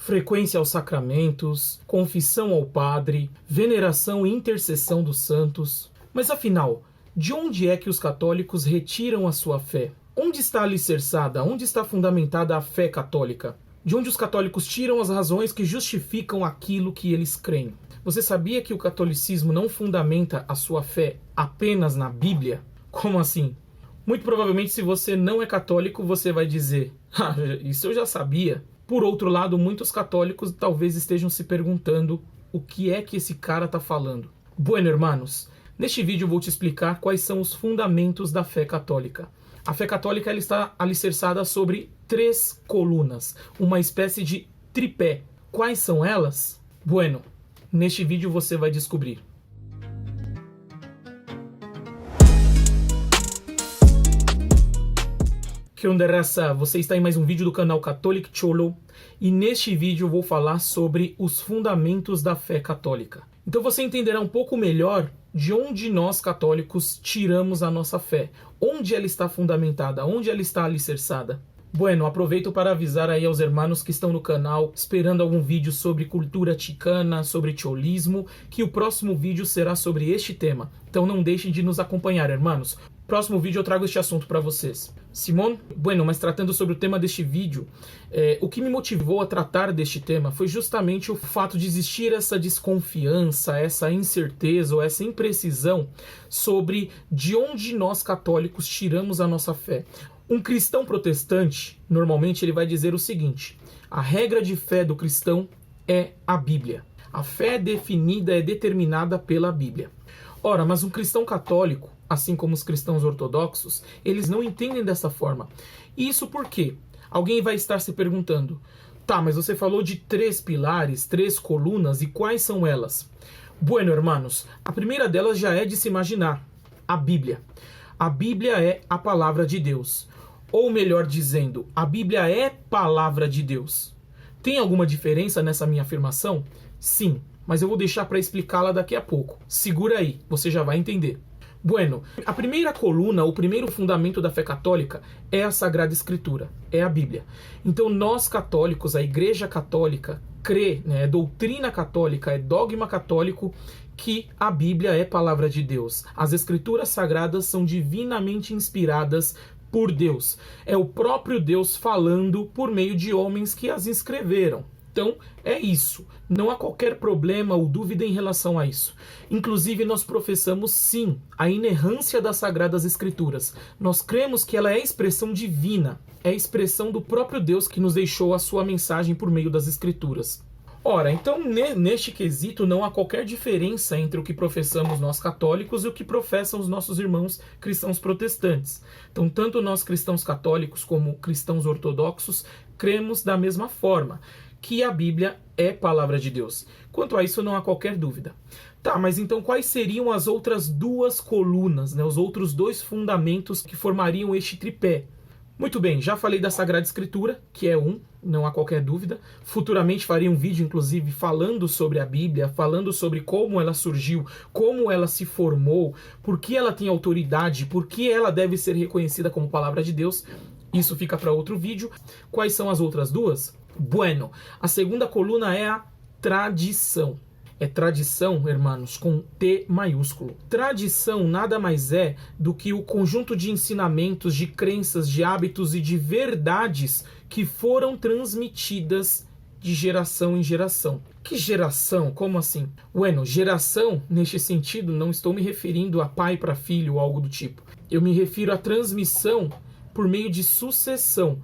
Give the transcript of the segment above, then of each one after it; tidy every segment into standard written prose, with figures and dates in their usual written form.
frequência aos sacramentos, confissão ao padre, veneração e intercessão dos santos. Mas afinal, de onde é que os católicos retiram a sua fé? Onde está alicerçada, onde está fundamentada a fé católica? De onde os católicos tiram as razões que justificam aquilo que eles creem? Você sabia que o catolicismo não fundamenta a sua fé apenas na Bíblia? Como assim? Muito provavelmente, se você não é católico, você vai dizer: ah, isso eu já sabia. Por outro lado, muitos católicos talvez estejam se perguntando o que é que esse cara está falando. Bueno, hermanos, neste vídeo eu vou te explicar quais são os fundamentos da fé católica. A fé católica ela está alicerçada sobre 3 colunas, uma espécie de tripé. Quais são elas? Bueno, neste vídeo você vai descobrir. Que onda raça? Você está em mais um vídeo do canal Catholic Cholo e neste vídeo eu vou falar sobre os fundamentos da fé católica. Então você entenderá um pouco melhor de onde nós católicos tiramos a nossa fé, onde ela está fundamentada, onde ela está alicerçada. Bueno, aproveito para avisar aí aos hermanos que estão no canal esperando algum vídeo sobre cultura chicana, sobre cholismo, que o próximo vídeo será sobre este tema. Então não deixem de nos acompanhar, hermanos. Próximo vídeo eu trago este assunto para vocês. Simón? Bueno, mas tratando sobre o tema deste vídeo, o que me motivou a tratar deste tema foi justamente o fato de existir essa desconfiança, essa incerteza ou essa imprecisão sobre de onde nós católicos tiramos a nossa fé. Um cristão protestante, normalmente ele vai dizer o seguinte: a regra de fé do cristão é a Bíblia. A fé é definida, é determinada pela Bíblia. Ora, mas um cristão católico, assim como os cristãos ortodoxos, eles não entendem dessa forma. E isso por quê? Alguém vai estar se perguntando: tá, mas você falou de 3 pilares, 3 colunas, e quais são elas? Bueno, hermanos, a primeira delas já é de se imaginar: a Bíblia. A Bíblia é a palavra de Deus. Ou melhor dizendo, a Bíblia é palavra de Deus. Tem alguma diferença nessa minha afirmação? Sim, mas eu vou deixar para explicá-la daqui a pouco. Segura aí, você já vai entender. Bueno, a primeira coluna, o primeiro fundamento da fé católica é a Sagrada Escritura, é a Bíblia. Então nós católicos, a Igreja Católica, crê, é doutrina católica, é dogma católico, que a Bíblia é palavra de Deus. As Escrituras Sagradas são divinamente inspiradas por Deus. É o próprio Deus falando por meio de homens que as escreveram. Então, é isso. Não há qualquer problema ou dúvida em relação a isso. Inclusive, nós professamos, sim, a inerrância das Sagradas Escrituras. Nós cremos que ela é expressão divina, é expressão do próprio Deus que nos deixou a sua mensagem por meio das Escrituras. Ora, então, neste quesito, não há qualquer diferença entre o que professamos nós católicos e o que professam os nossos irmãos cristãos protestantes. Então, tanto nós cristãos católicos como cristãos ortodoxos cremos da mesma forma, que a Bíblia é palavra de Deus. Quanto a isso, não há qualquer dúvida. Tá, mas então quais seriam as outras 2 colunas, os outros 2 fundamentos que formariam este tripé? Muito bem, já falei da Sagrada Escritura, que é não há qualquer dúvida. Futuramente farei um vídeo, inclusive, falando sobre a Bíblia, falando sobre como ela surgiu, como ela se formou, por que ela tem autoridade, por que ela deve ser reconhecida como palavra de Deus. Isso fica para outro vídeo. Quais são as outras 2? Bueno, a segunda coluna é a tradição. É tradição, hermanos, com T maiúsculo. Tradição nada mais é do que o conjunto de ensinamentos, de crenças, de hábitos e de verdades que foram transmitidas de geração em geração. Que geração? Como assim? Bueno, geração, neste sentido, não estou me referindo a pai para filho ou algo do tipo. Eu me refiro à transmissão por meio de sucessão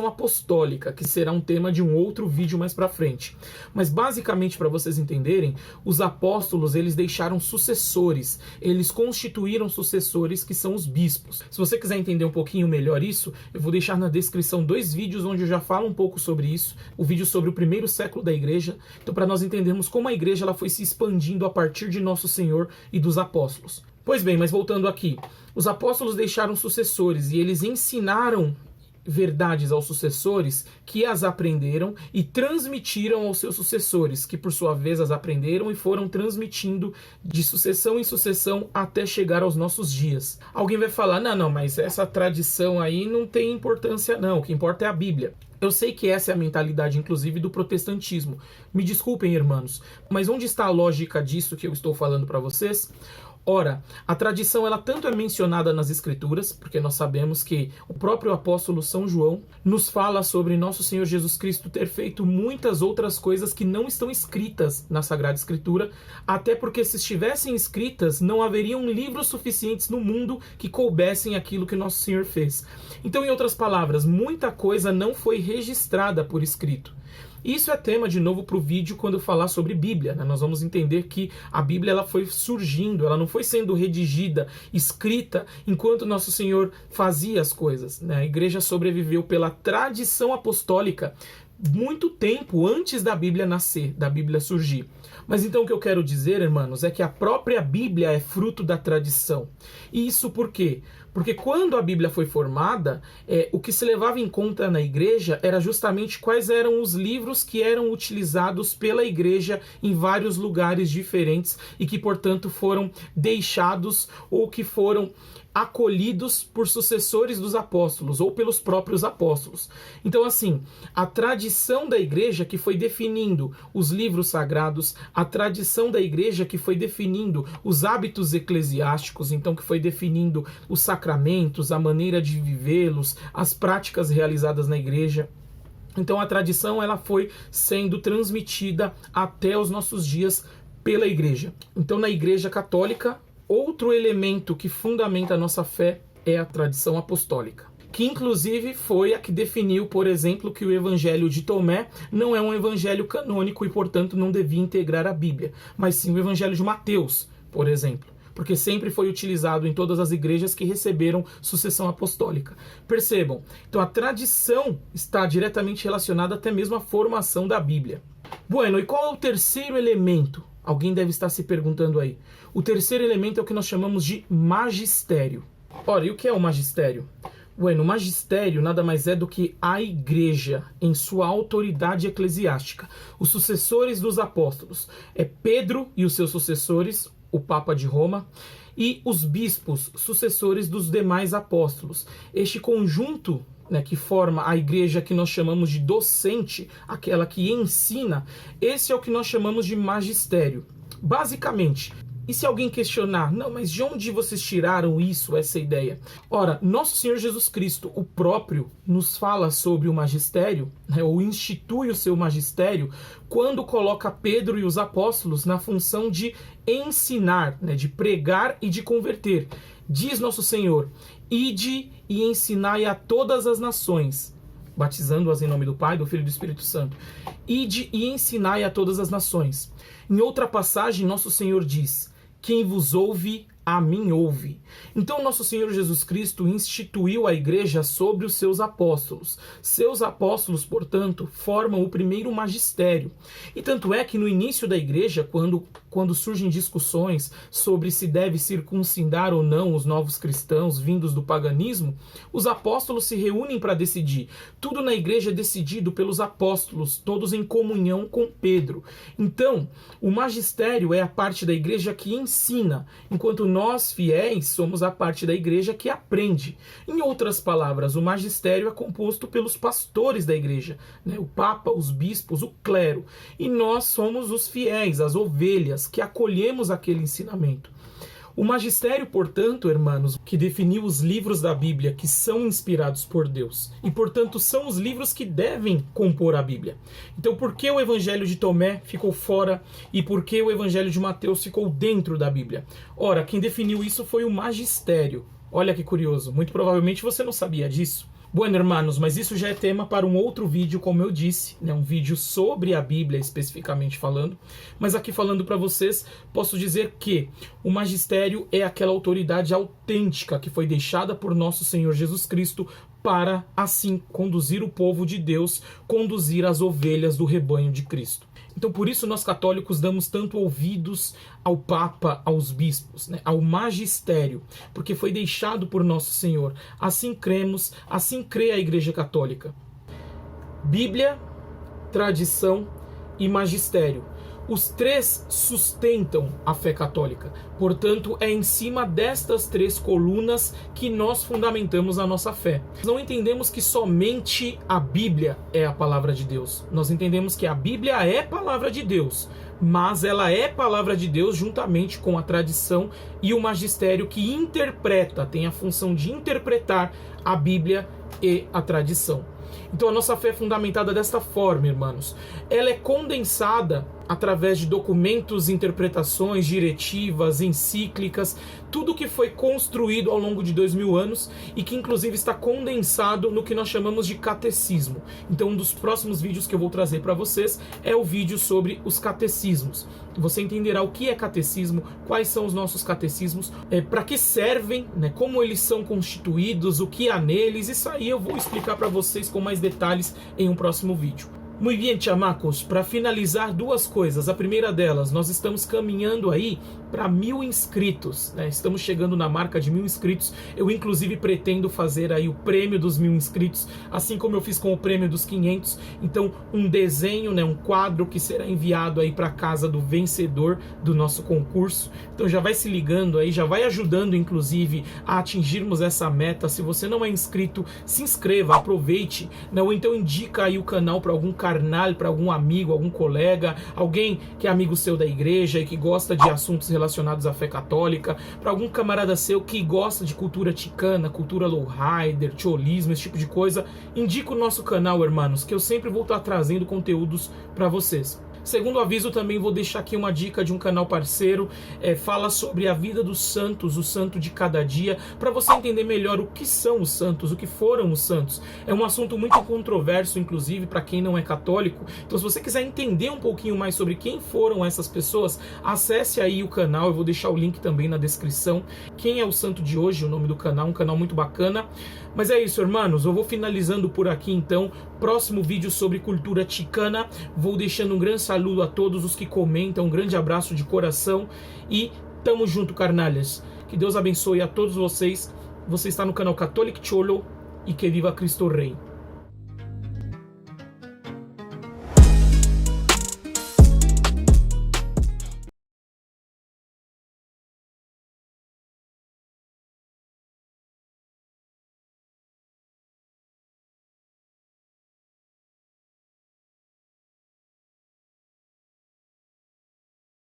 apostólica, que será um tema de um outro vídeo mais para frente. Mas basicamente, para vocês entenderem, os apóstolos, eles deixaram sucessores, eles constituíram sucessores que são os bispos. Se você quiser entender um pouquinho melhor isso, eu vou deixar na descrição 2 vídeos onde eu já falo um pouco sobre isso, o vídeo sobre o primeiro século da igreja, então para nós entendermos como a igreja ela foi se expandindo a partir de Nosso Senhor e dos apóstolos. Pois bem, mas voltando aqui, os apóstolos deixaram sucessores e eles ensinaram verdades aos sucessores, que as aprenderam e transmitiram aos seus sucessores, que por sua vez as aprenderam e foram transmitindo de sucessão em sucessão até chegar aos nossos dias. Alguém vai falar, não, mas essa tradição aí não tem importância não, o que importa é a Bíblia. Eu sei que essa é a mentalidade, inclusive, do protestantismo. Me desculpem, irmãos, mas onde está a lógica disso que eu estou falando para vocês? Ora, a tradição ela tanto é mencionada nas Escrituras, porque nós sabemos que o próprio apóstolo São João nos fala sobre nosso Senhor Jesus Cristo ter feito muitas outras coisas que não estão escritas na Sagrada Escritura, até porque se estivessem escritas, não haveriam livros suficientes no mundo que coubessem aquilo que nosso Senhor fez. Então, em outras palavras, muita coisa não foi registrada por escrito. Isso é tema de novo para o vídeo quando eu falar sobre Bíblia, né? Nós vamos entender que a Bíblia ela foi surgindo, ela não foi sendo redigida, escrita, enquanto Nosso Senhor fazia as coisas, né? A igreja sobreviveu pela tradição apostólica muito tempo antes da Bíblia nascer, da Bíblia surgir. Mas então o que eu quero dizer, irmãos, é que a própria Bíblia é fruto da tradição. E isso por quê? Porque quando a Bíblia foi formada, o que se levava em conta na igreja era justamente quais eram os livros que eram utilizados pela igreja em vários lugares diferentes e que, portanto, foram deixados ou que foram acolhidos por sucessores dos apóstolos ou pelos próprios apóstolos. Então, assim, a tradição da igreja que foi definindo os livros sagrados, a tradição da igreja que foi definindo os hábitos eclesiásticos, então que foi definindo os sacramentos, a maneira de vivê-los, as práticas realizadas na igreja. Então, a tradição ela foi sendo transmitida até os nossos dias pela igreja. Então, na igreja católica, outro elemento que fundamenta a nossa fé é a tradição apostólica, que inclusive foi a que definiu, por exemplo, que o Evangelho de Tomé não é um evangelho canônico e, portanto, não devia integrar a Bíblia, mas sim o Evangelho de Mateus, por exemplo, porque sempre foi utilizado em todas as igrejas que receberam sucessão apostólica. Percebam, então a tradição está diretamente relacionada até mesmo à formação da Bíblia. Bueno, e qual é o terceiro elemento? Alguém deve estar se perguntando aí. O terceiro elemento é o que nós chamamos de magistério. Ora, e o que é o magistério? Bueno, o magistério nada mais é do que a igreja em sua autoridade eclesiástica. Os sucessores dos apóstolos é Pedro e os seus sucessores, o Papa de Roma, e os bispos, sucessores dos demais apóstolos. Este conjunto, né, que forma a igreja que nós chamamos de docente, aquela que ensina, esse é o que nós chamamos de magistério. Basicamente, e se alguém questionar, não, mas de onde vocês tiraram isso, essa ideia? Ora, nosso Senhor Jesus Cristo, o próprio, nos fala sobre o magistério, né, ou institui o seu magistério, quando coloca Pedro e os apóstolos na função de ensinar, né, de pregar e de converter. Diz nosso Senhor, ide e ensinai a todas as nações, batizando-as em nome do Pai, do Filho e do Espírito Santo. Ide e ensinai a todas as nações. Em outra passagem, nosso Senhor diz, quem vos ouve, a mim ouve. Então, nosso Senhor Jesus Cristo instituiu a igreja sobre os seus apóstolos. Seus apóstolos, portanto, formam o primeiro magistério. E tanto é que no início da igreja, quando surgem discussões sobre se deve circuncidar ou não os novos cristãos vindos do paganismo, os apóstolos se reúnem para decidir. Tudo na igreja é decidido pelos apóstolos, todos em comunhão com Pedro. Então, o magistério é a parte da igreja que ensina, enquanto nós, fiéis, somos a parte da igreja que aprende. Em outras palavras, o magistério é composto pelos pastores da igreja, né? O Papa, os bispos, o clero. E nós somos os fiéis, as ovelhas, que acolhemos aquele ensinamento. O magistério, portanto, irmãos, que definiu os livros da Bíblia que são inspirados por Deus. E, portanto, são os livros que devem compor a Bíblia. Então, por que o Evangelho de Tomé ficou fora e por que o Evangelho de Mateus ficou dentro da Bíblia? Ora, quem definiu isso foi o magistério. Olha que curioso, muito provavelmente você não sabia disso. Bueno, irmãos, mas isso já é tema para um outro vídeo, como eu disse, né? Um vídeo sobre a Bíblia, especificamente falando. Mas aqui falando para vocês, posso dizer que o magistério é aquela autoridade autêntica que foi deixada por nosso Senhor Jesus Cristo para, assim, conduzir o povo de Deus, conduzir as ovelhas do rebanho de Cristo. Então, por isso, nós católicos damos tanto ouvidos ao Papa, aos bispos, né, ao magistério, porque foi deixado por Nosso Senhor. Assim cremos, assim crê a Igreja Católica. Bíblia, tradição e magistério. Os três sustentam a fé católica. Portanto, é em cima destas três colunas que nós fundamentamos a nossa fé. Não entendemos que somente a Bíblia é a palavra de Deus. Nós entendemos que a Bíblia é palavra de Deus, mas ela é palavra de Deus juntamente com a tradição e o magistério que interpreta, tem a função de interpretar a Bíblia e a tradição. Então a nossa fé é fundamentada desta forma, irmãos. Ela é condensada através de documentos, interpretações, diretivas, encíclicas, tudo que foi construído ao longo de 2000 anos e que inclusive está condensado no que nós chamamos de catecismo. Então um dos próximos vídeos que eu vou trazer para vocês é o vídeo sobre os catecismos. Você entenderá o que é catecismo, quais são os nossos catecismos, para que servem, né, como eles são constituídos, o que há neles. Isso aí eu vou explicar para vocês com mais detalhes em um próximo vídeo. Muito bem, chamacos, para finalizar, duas coisas. A primeira delas, nós estamos caminhando aí para 1000 inscritos, né? Estamos chegando na marca de 1000 inscritos. Eu inclusive pretendo fazer aí o prêmio dos 1000 inscritos, assim como eu fiz com o prêmio dos 500. Então, um desenho, né, um quadro que será enviado aí para casa do vencedor do nosso concurso. Então já vai se ligando aí, já vai ajudando inclusive a atingirmos essa meta. Se você não é inscrito, se inscreva, aproveite, né? Ou então indica aí o canal para algum carnal, para algum amigo, algum colega, alguém que é amigo seu da igreja e que gosta de assuntos relacionados à fé católica, para algum camarada seu que gosta de cultura ticana, cultura lowrider, cholismo, esse tipo de coisa. Indica o nosso canal, irmãos, que eu sempre vou estar trazendo conteúdos para vocês. Segundo aviso, também vou deixar aqui uma dica de um canal parceiro, fala sobre a vida dos santos, o santo de cada dia, para você entender melhor o que são os santos, o que foram os santos. É um assunto muito controverso, inclusive, para quem não é católico. Então, se você quiser entender um pouquinho mais sobre quem foram essas pessoas, acesse aí o canal, eu vou deixar o link também na descrição. Quem é o santo de hoje, o nome do canal, um canal muito bacana. Mas é isso, irmãos, eu vou finalizando por aqui, então. Próximo vídeo sobre cultura ticana. Vou deixando um grande saludo a todos os que comentam, um grande abraço de coração e tamo junto, carnalhas. Que Deus abençoe a todos vocês. Você está no canal Catholic Cholo e que viva Cristo Rei.